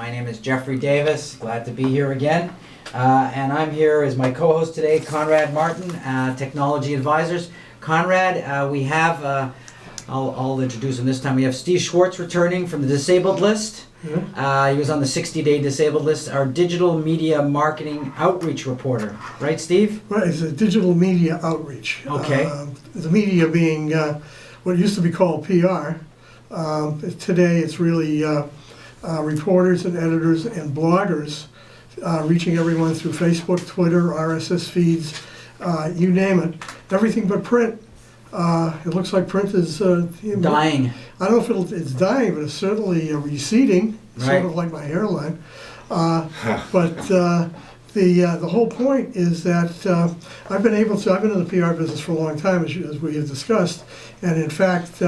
My name is Jeffrey Davis. Glad to be here again. And I'm here as my co-host today, Conrad Martin, Technology Advisors. Conrad, we have, I'll introduce him this time. We have Steve Swartz returning from the disabled list. Yeah. He was on the 60-day disabled list, our digital media marketing outreach reporter. Right, Steve? Right, it's a digital media outreach. Okay. The media being what used to be called PR. Today it's really reporters and editors and bloggers reaching everyone through Facebook, Twitter, RSS feeds, you name it. Everything but print. It looks like print is Dying. I don't know if it's dying, but it's certainly receding, Right. sort of like my hairline. But the whole point is that I've been in the PR business for a long time, as we have discussed, and in fact,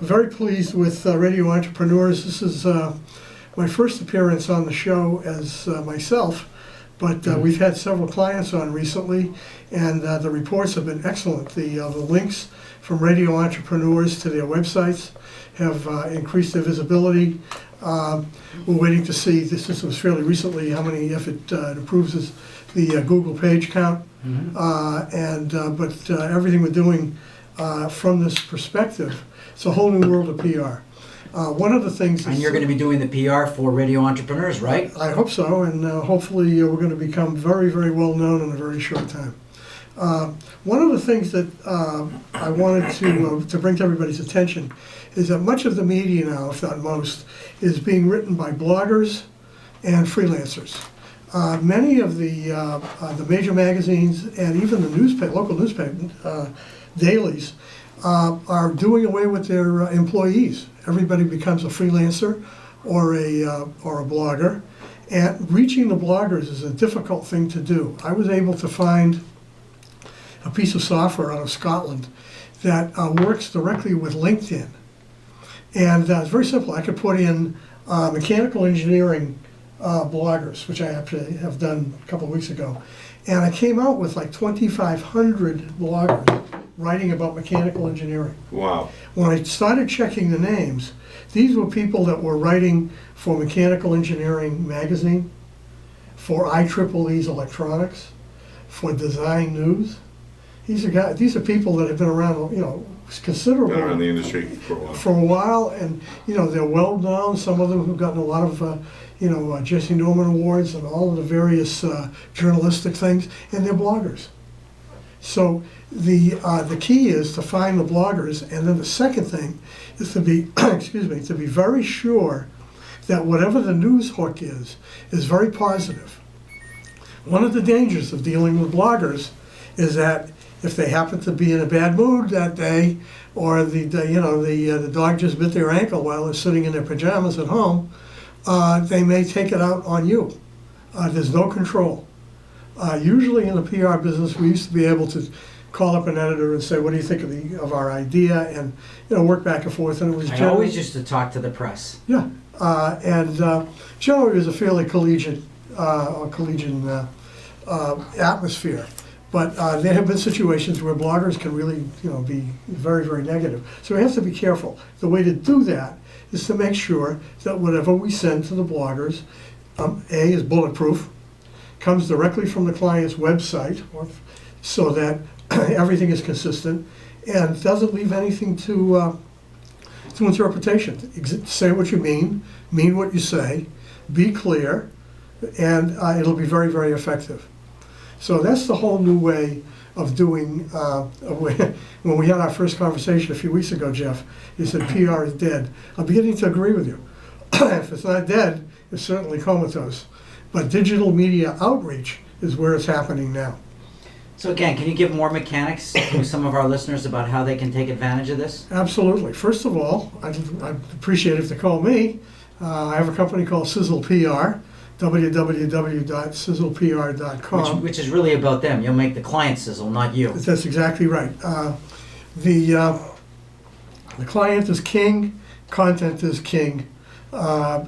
very pleased with Radio Entrepreneurs. This is my first appearance on the show as myself, but we've had several clients on recently, and the reports have been excellent. The links from Radio Entrepreneurs to their websites have increased their visibility. We're waiting to see, this was fairly recently, if it improves the Google page count. But everything we're doing from this perspective, it's a whole new world of PR. One of the things... And you're going to be doing the PR for Radio Entrepreneurs, right? I hope so, and hopefully we're going to become very, very well known in a very short time. One of the things that I wanted to bring to everybody's attention is that much of the media now, if not most, is being written by bloggers and freelancers. Many of the major magazines and even the local newspaper dailies are doing away with their employees. Everybody becomes a freelancer or a blogger, and reaching the bloggers is a difficult thing to do. I was able to find a piece of software out of Scotland that works directly with LinkedIn. And it's very simple. I could put in mechanical engineering bloggers, which I actually have done a couple of weeks ago. And I came out with like 2,500 bloggers writing about mechanical engineering. Wow. When I started checking the names, these were people that were writing for Mechanical Engineering Magazine, for IEEE's Electronics, for Design News. These are people that have been around, considerable. Been around the industry for a while. For a while, and they're well known. Some of them have gotten a lot of, Jesse Norman Awards and all of the various journalistic things, and they're bloggers. So the key is to find the bloggers, and then the second thing is to be, to be very sure that whatever the news hook is very positive. One of the dangers of dealing with bloggers is that if they happen to be in a bad mood that day, or the dog just bit their ankle while they're sitting in their pajamas at home, they may take it out on you. There's no control. Usually in the PR business, we used to be able to call up an editor and say, "What do you think of our idea?" and work back and forth. And it was I always used to talk to the press. Yeah, and generally it was a fairly collegiate atmosphere. But there have been situations where bloggers can really, be very, very negative. So we have to be careful. The way to do that is to make sure that whatever we send to the bloggers, is bulletproof, comes directly from the client's website, so that everything is consistent, and doesn't leave anything to interpretation. Say what you mean what you say, be clear, and it'll be very, very effective. So that's the whole new way of doing, when we had our first conversation a few weeks ago, Jeff, you said PR is dead. I'm beginning to agree with you. If it's not dead, it's certainly comatose. But digital media outreach is where it's happening now. So again, can you give more mechanics to some of our listeners about how they can take advantage of this? Absolutely. First of all, I'd appreciate if they call me. I have a company called Sizzle PR. www.sizzlepr.com. Which is really about them. You'll make the client sizzle, not you. That's exactly right. The client is king, content is king.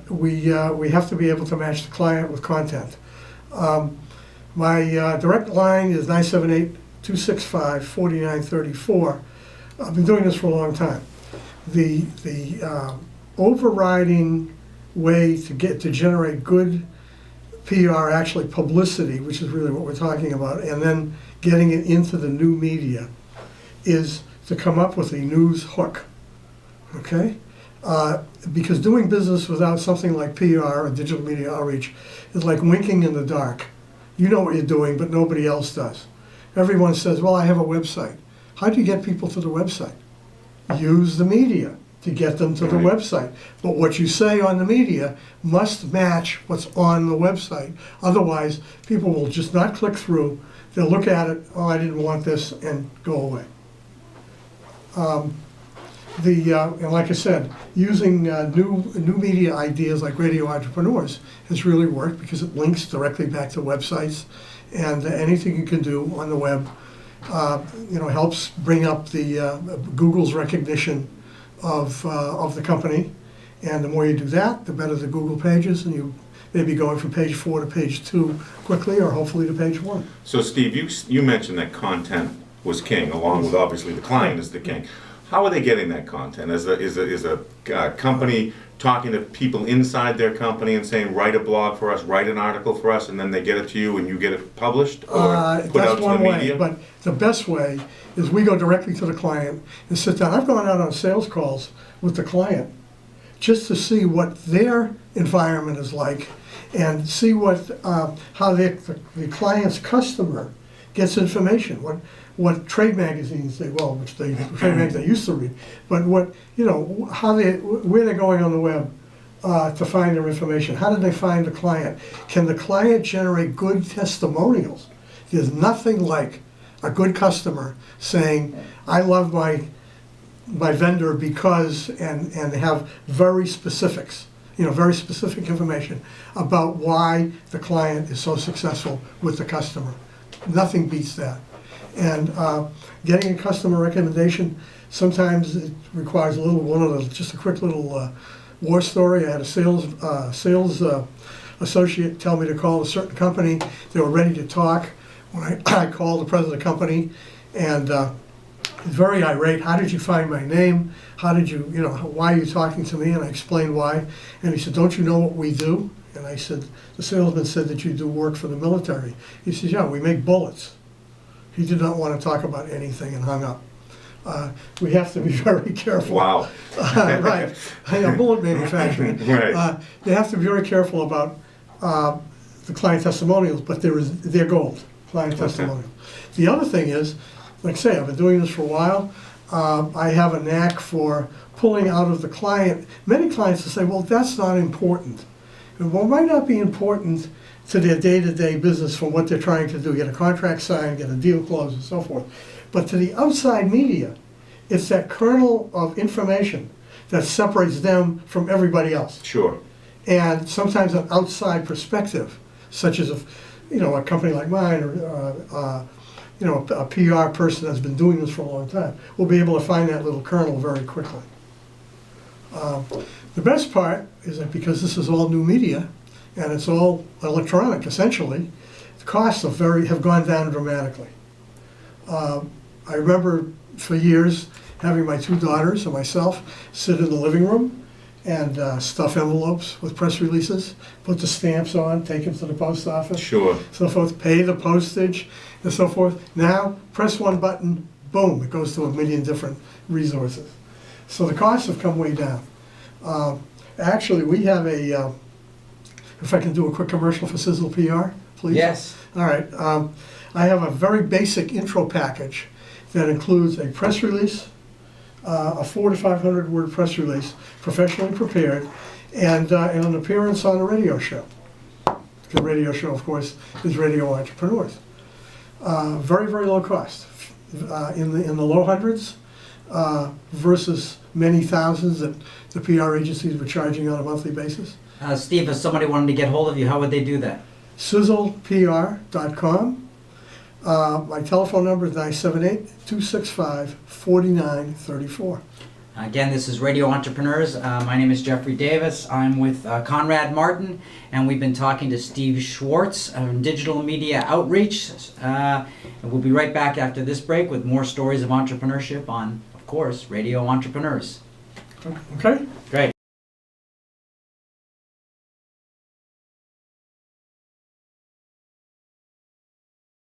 We have to be able to match the client with content. My direct line is 978-265-4934. I've been doing this for a long time. The overriding way to generate good PR, actually publicity, which is really what we're talking about, and then getting it into the new media, is to come up with a news hook, okay? Because doing business without something like PR or digital media outreach is like winking in the dark. You know what you're doing, but nobody else does. Everyone says, well, I have a website. How do you get people to the website? Use the media to get them to the website. But what you say on the media must match what's on the website. Otherwise, people will just not click through. They'll look at it, oh, I didn't want this, and go away. And like I said, using new media ideas like Radio Entrepreneurs has really worked because it links directly back to websites, and anything you can do on the web, helps bring up the Google's recognition of the company. And the more you do that, the better the Google pages, and you may be going from page 4 to page 2 quickly, or hopefully to page 1. So Steve, you mentioned that content was king, along with obviously the client is the king. How are they getting that content? Is a company talking to people inside their company and saying, write a blog for us, write an article for us, and then they get it to you and you get it published or put out to the media? But the best way is we go directly to the client and sit down. I've gone out on sales calls with the client just to see what their environment is like and see how the client's customer gets information. What trade magazines trade magazines they used to read, but where they're going on the web to find their information. How did they find the client? Can the client generate good testimonials? There's nothing like a good customer saying, I love my vendor because, and have very specifics, very specific information about why the client is so successful with the customer. Nothing beats that. And getting a customer recommendation, sometimes it requires just a quick little war story. I had a sales associate tell me to call a certain company. They were ready to talk. When I called the president of the company, and very irate. How did you find my name? How did you, why are you talking to me? And I explained why. And he said, don't you know what we do? And I said, the salesman said that you do work for the military. He says, yeah, we make bullets. He did not want to talk about anything and hung up. We have to be very careful. Wow. Right. Bullet manufacturing. Right. They have to be very careful about the client testimonials, but they're gold, client testimonials. The other thing is, like I say, I've been doing this for a while. I have a knack for pulling out of the client. Many clients will say, well, that's not important. And well, it might not be important to their day-to-day business from what they're trying to do, get a contract signed, get a deal closed, and so forth. But to the outside media, it's that kernel of information that separates them from everybody else. Sure. And sometimes an outside perspective, such as a company like mine, or a PR person that's been doing this for a long time, will be able to find that little kernel very quickly. The best part is that because this is all new media, and it's all electronic, essentially, the costs have gone down dramatically. I remember for years having my 2 daughters and myself sit in the living room and stuff envelopes with press releases, put the stamps on, take them to the post office, Sure. so forth, pay the postage, and so forth. Now, press one button, boom, it goes to a million different resources. So the costs have come way down. Actually, we have if I can do a quick commercial for Sizzle PR, please? Yes. All right. I have a very basic intro package that includes a press release, a 400 to 500 word press release, professionally prepared, and an appearance on a radio show. The radio show, of course, is Radio Entrepreneurs. Very, very low cost, in the low hundreds, versus many thousands that the PR agencies were charging on a monthly basis. Steve, if somebody wanted to get hold of you, how would they do that? sizzlepr.com. My telephone number is 978-265-4934. Again, this is Radio Entrepreneurs. My name is Jeffrey Davis. I'm with Conrad Martin, and we've been talking to Steve Swartz on digital media outreach. And we'll be right back after this break with more stories of entrepreneurship on, of course, Radio Entrepreneurs. Okay? Great.